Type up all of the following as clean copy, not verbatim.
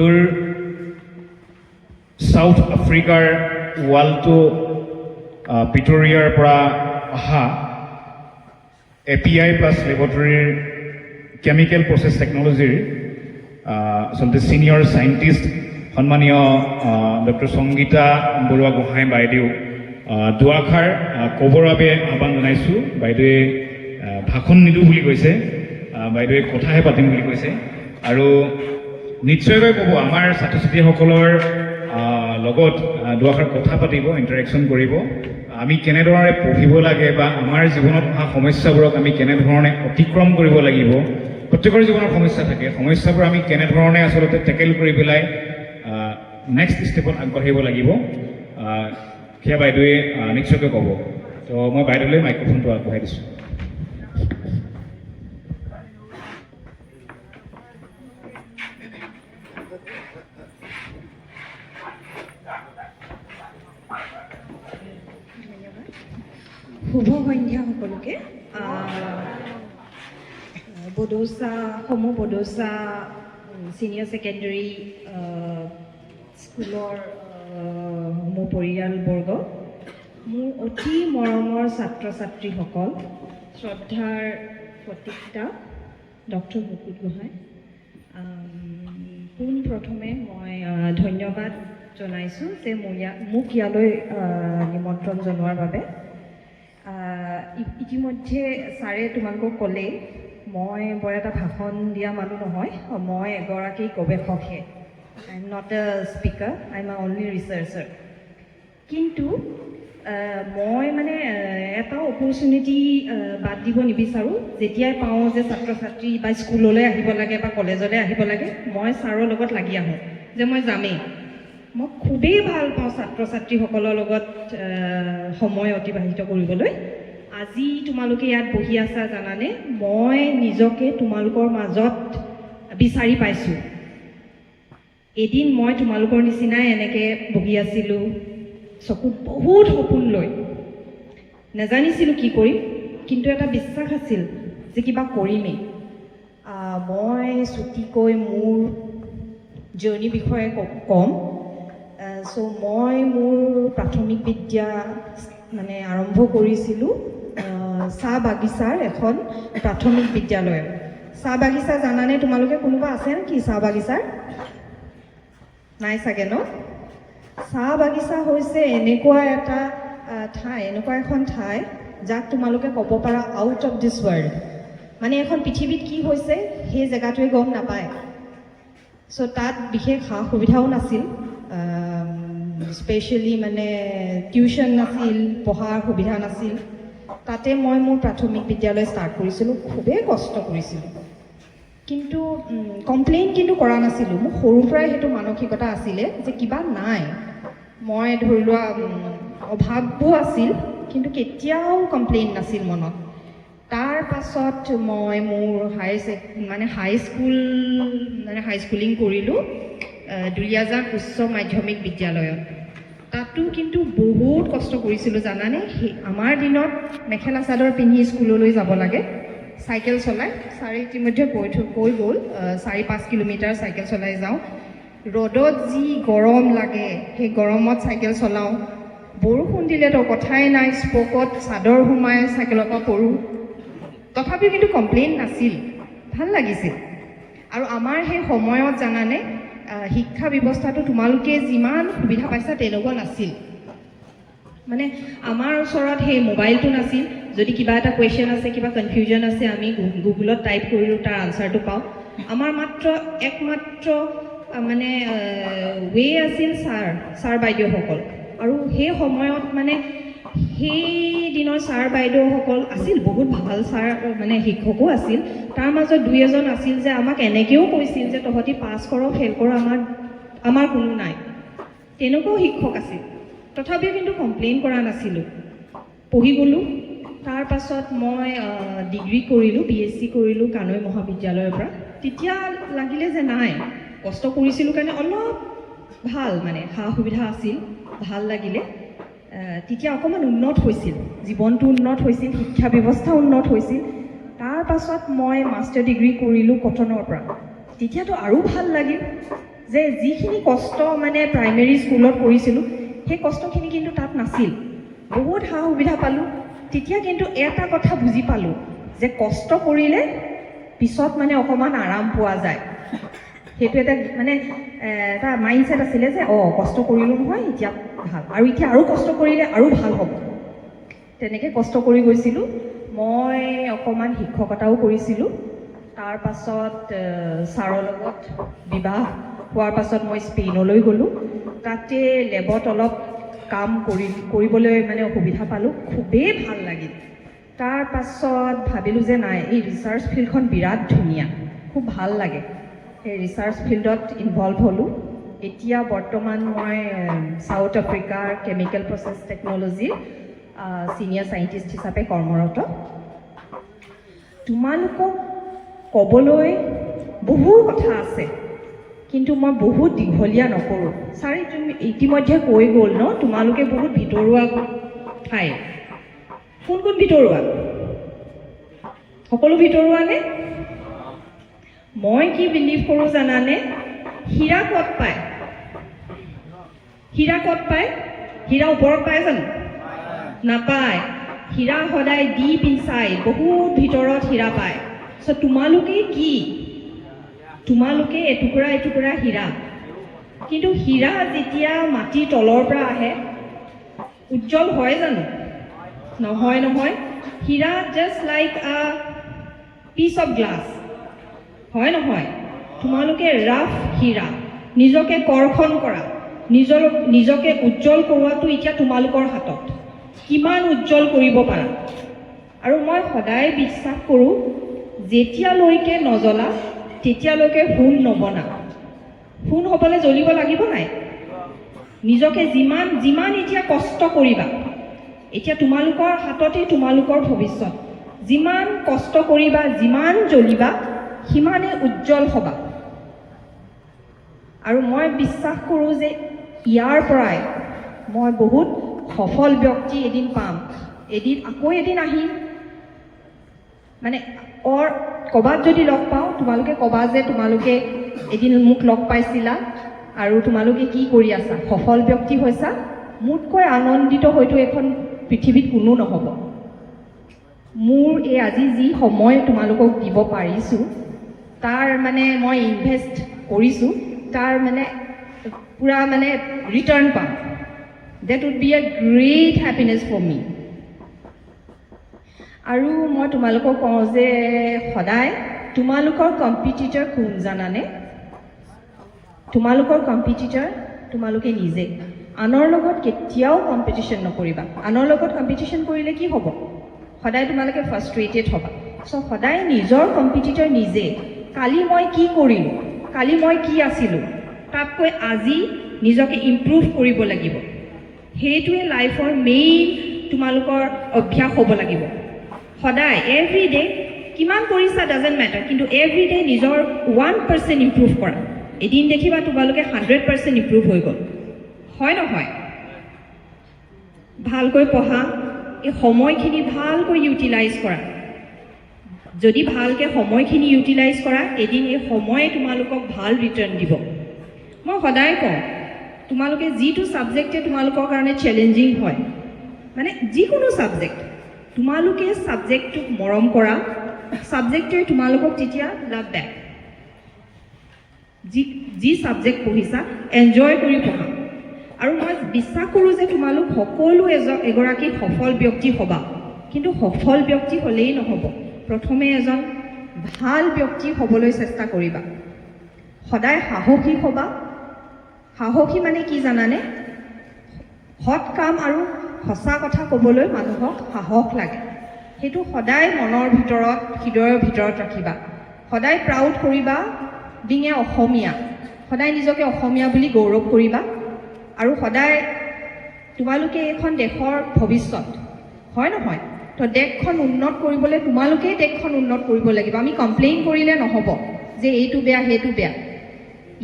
সুদূৰ সাউথ আফ্ৰিকাৰ ৱালটো পিটৰিয়াৰ পৰা অহা API প্লাছ লেবৰেটৰীৰ কেমিকেল প্ৰচেছ টেকনলজিৰ আচলতে ছিনিয়ৰ চাইণ্টিষ্ট সন্মানীয় ডক্টৰ সংগীতা বৰুৱা গোহাঁই বাইদেউ দুআষাৰ ক'বৰ বাবে আহ্বান জনাইছোঁ। বাইদেৱে ভাষণ নিদিওঁ বুলি কৈছে, বাইদেৱে কথাহে পাতিম বুলি কৈছে আৰু নিশ্চয়কৈ ক'ব আমাৰ ছাত্ৰ ছাত্ৰীসকলৰ লগত দুআষাৰ কথা পাতিব, ইণ্টাৰেকশ্যন কৰিব। আমি কেনেদৰে পঢ়িব লাগে বা আমাৰ জীৱনত অহা সমস্যাবোৰক আমি কেনেধৰণে অতিক্ৰম কৰিব লাগিব। প্ৰত্যেকৰ জীৱনৰ সমস্যা থাকে, সমস্যাবোৰ আমি কেনেধৰণে আচলতে টেকেল কৰি পেলাই নেক্সট ষ্টেপত আগবাঢ়িব লাগিব সেয়া বাইদেৱে নিশ্চয়কৈ ক'ব। তো মই বাইদেউলৈ মাইক্ৰফোনটো আগবঢ়াই দিছোঁ। শুভ সন্ধ্যা সকলোকে। বডৌচা ছিনিয়ৰ ছেকেণ্ডেৰী স্কুলৰ মোৰ পৰিয়ালবৰ্গ, মোৰ অতি মৰমৰ ছাত্ৰ ছাত্ৰীসকল, শ্ৰদ্ধাৰ প্ৰতীক্ষা ডক্টৰ মুকুট গোহাঁই, পোনপ্ৰথমে মই ধন্যবাদ জনাইছোঁ যে মোক ইয়ালৈ নিমন্ত্ৰণ জনোৱাৰ বাবে। ইতিমধ্যে ছাৰে তোমালোকক ক'লেই মই বৰ এটা ভাষণ দিয়া মানুহ নহয়, মই এগৰাকী গৱেষকহে। I am not a speaker, I am only researcher. কিন্তু মই মানে এটা অপৰচুনিটি বাদ দিব নিবিচাৰোঁ। যেতিয়াই পাওঁ যে ছাত্ৰ ছাত্ৰী বা স্কুললৈ আহিব লাগে বা কলেজলৈ আহিব লাগে, মই ছাৰৰ লগত লাগি আহোঁ যে মই যামেই। মই খুবেই ভাল পাওঁ ছাত্ৰ ছাত্ৰীসকলৰ লগত সময় অতিবাহিত কৰিবলৈ। আজি তোমালোকে ইয়াত বহি আছা জানানে, মই নিজকে তোমালোকৰ মাজত বিচাৰি পাইছোঁ। এদিন মই তোমালোকৰ নিচিনাই এনেকৈ বহি আছিলোঁ, চকুত বহুত সপোন লৈ, নাজানিছিলোঁ কি কৰিম, কিন্তু এটা বিশ্বাস আছিল যে কিবা কৰিমেই। মই চুটিকৈ মোৰ জাৰ্ণিৰ বিষয়ে ক'ম। মই মোৰ প্ৰাথমিক বিদ্যা মানে আৰম্ভ কৰিছিলোঁ চাহ বাগিচাৰ এখন প্ৰাথমিক বিদ্যালয়ত। চাহ বাগিচা জানানে তোমালোকে? কোনোবা আছে নেকি চাহ বাগিচাৰ? নাই চাগে ন? চাহ বাগিচা হৈছে এনেকুৱা এটা ঠাই, এনেকুৱা এখন ঠাই যাক তোমালোকে ক'ব পাৰা আউট অফ দিছ ৱৰ্ল্ড। মানে এখন পৃথিৱীত কি হৈছে সেই জেগাটোৱে গম নাপায়। তাত বিশেষ সা সুবিধাও নাছিল, স্পেচিয়েলি মানে টিউশ্যন নাছিল, পঢ়াৰ সুবিধা নাছিল। তাতে মই মোৰ প্ৰাথমিক বিদ্যালয় ষ্টাৰ্ট কৰিছিলোঁ, খুবেই কষ্ট কৰিছিলোঁ, কিন্তু কমপ্লেইন কিন্তু কৰা নাছিলোঁ। মোৰ সৰুৰ পৰাই সেইটো মানসিকতা আছিলে যে কিবা নাই। মই ধৰি লোৱা অভাৱবোৰ আছিল, কিন্তু কেতিয়াও কমপ্লেইন নাছিল মনত। তাৰ পাছত মই মোৰ হাই স্কুলিং কৰিলোঁ দুলীয়াজান উচ্চ মাধ্যমিক বিদ্যালয়ত। তাতো কিন্তু বহুত কষ্ট কৰিছিলোঁ জানানে। আমাৰ দিনত মেখেলা চাদৰ পিন্ধি স্কুললৈ যাব লাগে, চাইকেল চলাই। ছাৰে ইতিমধ্যে কৈ গ'ল 4-5 কিলোমিটাৰ চাইকেল চলাই যাওঁ। ৰ'দত যি গৰম লাগে, সেই গৰমত চাইকেল চলাওঁ। বৰষুণ দিলেতো কথাই নাই, স্পকত চাদৰ সোমাই চাইকেলৰ পৰা পৰোঁ। তথাপিও কিন্তু কমপ্লেইন নাছিল, ভাল লাগিছিল। আৰু আমাৰ সেই সময়ত জানানে শিক্ষা ব্যৱস্থাটো তোমালোকে যিমান সুবিধা পাইছা তেনেকুৱা নাছিল। মানে আমাৰ ওচৰত সেই মোবাইলটো নাছিল। যদি কিবা এটা কুৱেশ্যন আছে, কিবা কনফিউজন আছে, আমি গুগলত টাইপ কৰিলোঁ, তাৰ আনচাৰটো পাওঁ। আমাৰ একমাত্ৰ মানে ৱে আছিল ছাৰ বাইদেউসকল। আৰু সেই সময়ত মানে সেই দিনৰ ছাৰ বাইদেউসকল আছিল, বহুত ভাল ছাৰ মানে শিক্ষকো আছিল। তাৰ মাজত 2-এজন আছিল যে আমাক এনেকৈও কৈছিল যে তহঁতি পাছ কৰ, ফেইল কৰ, আমাৰ কোনো নাই। তেনেকুৱাও শিক্ষক আছিল। তথাপিও কিন্তু কমপ্লেইন কৰা নাছিলোঁ, পঢ়ি গ'লোঁ। তাৰ পাছত মই ডিগ্ৰী কৰিলোঁ, BSc কৰিলোঁ কানৈ মহাবিদ্যালয়ৰ পৰা। তেতিয়া লাগিলে যে নাই, কষ্ট কৰিছিলোঁ কাৰণে অলপ ভাল মানে সা সুবিধা আছিল, ভাল লাগিলে। তেতিয়া অকণমান উন্নত হৈছিল, জীৱনটো উন্নত হৈছিল, শিক্ষা ব্যৱস্থা উন্নত হৈছিল। তাৰ পাছত মই মাষ্টাৰ ডিগ্ৰী কৰিলোঁ কটনৰ পৰা। তেতিয়াতো আৰু ভাল লাগিল যে যিখিনি কষ্ট মানে প্ৰাইমেৰী স্কুলত কৰিছিলোঁ সেই কষ্টখিনি কিন্তু তাত নাছিল। বহুত সা সুবিধা পালোঁ। তেতিয়া কিন্তু এটা কথা বুজি পালোঁ যে কষ্ট কৰিলে পিছত মানে অকণমান আৰাম পোৱা যায়। সেইটো এটা মানে এটা মাইণ্ডছেট আছিলে যে কষ্ট কৰিলোঁ নহয় এতিয়া ভাল, আৰু এতিয়া আৰু কষ্ট কৰিলে আৰু ভাল হ'ব। তেনেকৈ কষ্ট কৰি গৈছিলোঁ। মই অকণমান শিক্ষকতাও কৰিছিলোঁ। তাৰ পাছত ছাৰৰ লগত বিবাহ হোৱাৰ পাছত মই স্পেইনলৈ গ'লোঁ। তাতে লেবত অলপ কাম কৰিবলৈ মানে অসুবিধা পালোঁ। খুবেই ভাল লাগিল। তাৰ পাছত ভাবিলোঁ যে নাই, এই ৰিচাৰ্চ ফিল্ডখন বিৰাট ধুনীয়া, খুব ভাল লাগে। সেই ৰিচাৰ্চ ফিল্ডত ইনভলভ হ'লোঁ। এতিয়া বৰ্তমান মই চাউথ আফ্ৰিকাৰ কেমিকেল প্ৰচেছ টেকন'লজিৰ ছিনিয়ৰ চাইণ্টিষ্ট হিচাপে কৰ্মৰত। তোমালোকক ক'বলৈ বহু কথা আছে, কিন্তু মই বহুত দীঘলীয়া নকৰোঁ। ছাৰে তুমি ইতিমধ্যে কৈ গ'ল ন, তোমালোকে বহুত ভিতৰুৱা ঠাই। কোন কোন ভিতৰুৱা? সকলো ভিতৰুৱা নে? মই কি বিলিভ কৰোঁ জানানে? হীৰা ক'ত পায়? হীৰা ক'ত পায়? হীৰা ওপৰত পায় জানো? নাপায়। হীৰা সদায় ডিপ ইনচাইড, বহুত ভিতৰত হীৰা পায়। চ' তোমালোকে কি? তোমালোকে এটুকুৰা এটুকুৰা হীৰা। কিন্তু হীৰা যেতিয়া মাটিৰ তলৰ পৰা আহে উজ্জ্বল হয় জানো? নহয় নহয়। হীৰা just like a piece of glass, হয় নহয়? তোমালোকে ৰাফ হীৰা। নিজকে কৰ্ষণ কৰা, নিজকে উজ্জ্বল কৰোৱাটো এতিয়া তোমালোকৰ হাতত। কিমান উজ্জ্বল কৰিব পাৰা। আৰু মই সদায় বিশ্বাস কৰোঁ, যেতিয়ালৈকে নজ্বলা তেতিয়ালৈকে সোণ নবনা। সোণ হ'বলৈ জ্বলিব লাগিব নাই? নিজকে যিমান এতিয়া কষ্ট কৰিবা, এতিয়া তোমালোকৰ হাততেই তোমালোকৰ ভৱিষ্যত। যিমান কষ্ট কৰিবা, যিমান জ্বলিবা, সিমানেই উজ্জ্বল হ'বা। আৰু মই বিশ্বাস কৰোঁ যে ইয়াৰ পৰাই মই বহুত সফল ব্যক্তি এদিন পাম। আকৌ এদিন আহিম, মানে ক'ৰবাত যদি লগ পাওঁ, তোমালোকে ক'বা যে তোমালোকে এদিন মোক লগ পাইছিলা আৰু তোমালোকে কি কৰি আছা, সফল ব্যক্তি হৈছা। মোতকৈ আনন্দিত হয়তো এখন পৃথিৱীত কোনো নহ'ব। মোৰ এই আজি যি সময় তোমালোকক দিব পাৰিছোঁ, তাৰ মানে মই ইনভেষ্ট কৰিছোঁ, তাৰ মানে পূৰা মানে ৰিটাৰ্ণ পাম। That would be a great happiness for me. আৰু মই তোমালোকক কওঁ যে সদায় তোমালোকৰ কম্পিটিটৰ কোন জানানে? তোমালোকৰ কম্পিটিটৰ তোমালোকে নিজে। আনৰ লগত কেতিয়াও কম্পিটিশ্যন নকৰিবা। আনৰ লগত কম্পিটিশ্যন কৰিলে কি হ'ব? সদায় তোমালোকে ফ্ৰাষ্ট্ৰেটেড হ'বা। চ' সদায় নিজৰ কম্পিটিটৰ নিজে। কালি মই কি কৰিলোঁ, কালি মই কি আছিলোঁ, তাতকৈ আজি নিজকে ইম্প্ৰুভ কৰিব লাগিব। সেইটোৱে লাইফৰ মেইন তোমালোকৰ অভ্যাস হ'ব লাগিব। সদায় এভৰি ডে কিমান কৰিছা ডাজেণ্ট মেটাৰ, কিন্তু এভৰি ডে নিজৰ 1% ইম্প্ৰুভ কৰা। এদিন দেখিবা তোমালোকে 100% ইম্প্ৰুভ হৈ গ'ল, হয় নহয়? ভালকৈ পঢ়া, এই সময়খিনি ভালকৈ ইউটিলাইজ কৰা। যদি ভালকৈ সময়খিনি ইউটিলাইজ কৰা, এদিন এই সময়ে তোমালোকক ভাল ৰিটাৰ্ণ দিব। মই সদায় কওঁ, তোমালোকে যিটো ছাবজেক্টে তোমালোকৰ কাৰণে চেলেঞ্জিং হয়, মানে যিকোনো ছাবজেক্ট, তোমালোকে ছাবজেক্টটোক মৰম কৰা, ছাবজেক্টটোৱে তোমালোকক তেতিয়া লাভ বেক। যি ছাবজেক্ট পঢ়িছা এনজয় কৰি পঢ়া। আৰু মই বিশ্বাস কৰোঁ যে তোমালোক সকলো এগৰাকী সফল ব্যক্তি হ'বা। কিন্তু সফল ব্যক্তি হ'লেই নহ'ব, প্ৰথমে এজন ভাল ব্যক্তি হ'বলৈ চেষ্টা কৰিবা। সদায় সাহসী হ'বা। সাহসী মানে কি জানানে? সৎ কাম আৰু সঁচা কথা ক'বলৈ মানুহক সাহস লাগে। সেইটো সদায় মনৰ ভিতৰত, হৃদয়ৰ ভিতৰত ৰাখিবা। সদায় প্ৰাউড কৰিবা বিং এ অসমীয়া। সদায় নিজকে অসমীয়া বুলি গৌৰৱ কৰিবা। আৰু সদায় তোমালোকে এইখন দেশৰ ভৱিষ্যত, হয় নহয়? তো দেশখন উন্নত কৰিবলৈ তোমালোকেই দেশখন উন্নত কৰিব লাগিব। আমি কমপ্লেইন কৰিলে নহ'ব যে এইটো বেয়া সেইটো বেয়া।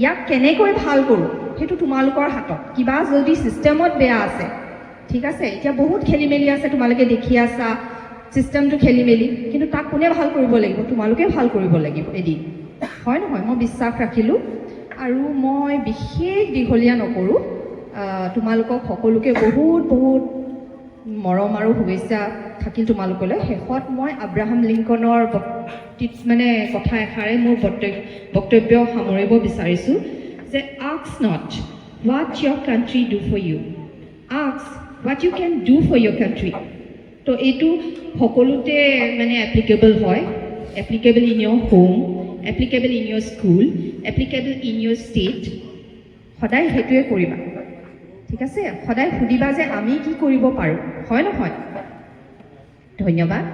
ইয়াক কেনেকৈ ভাল কৰোঁ সেইটো তোমালোকৰ হাতত। কিবা যদি ছিষ্টেমত বেয়া আছে, ঠিক আছে, এতিয়া বহুত খেলি মেলি আছে, তোমালোকে দেখি আছা ছিষ্টেমটো খেলি মেলি, কিন্তু তাক কোনে ভাল কৰিব লাগিব? তোমালোকে ভাল কৰিব লাগিব এদিন, হয় নহয়? মই বিশ্বাস ৰাখিলোঁ। আৰু মই বিশেষ দীঘলীয়া নকৰোঁ তোমালোকক সকলোকে বহুত বহুত মৰম আৰু শুভেচ্ছা থাকিল তোমালোকলৈ শেষত মই আব্ৰাহাম লিংকনৰ মানে কথা এষাৰে মোৰ বক্তব্য সামৰিব বিচাৰিছোঁ যে ask not what your country do for you, ask what you can do for your country. তো এইটো সকলোতে মানে এপ্লিকেবল হয়, applicable in your home, applicable in your school, applicable in your state. সদায় সেইটোৱে কৰিবা, ঠিক আছে? সদায় সুধিবা যে আমি কি কৰিব পাৰোঁ, হয় নহয়? ধন্যবাদ।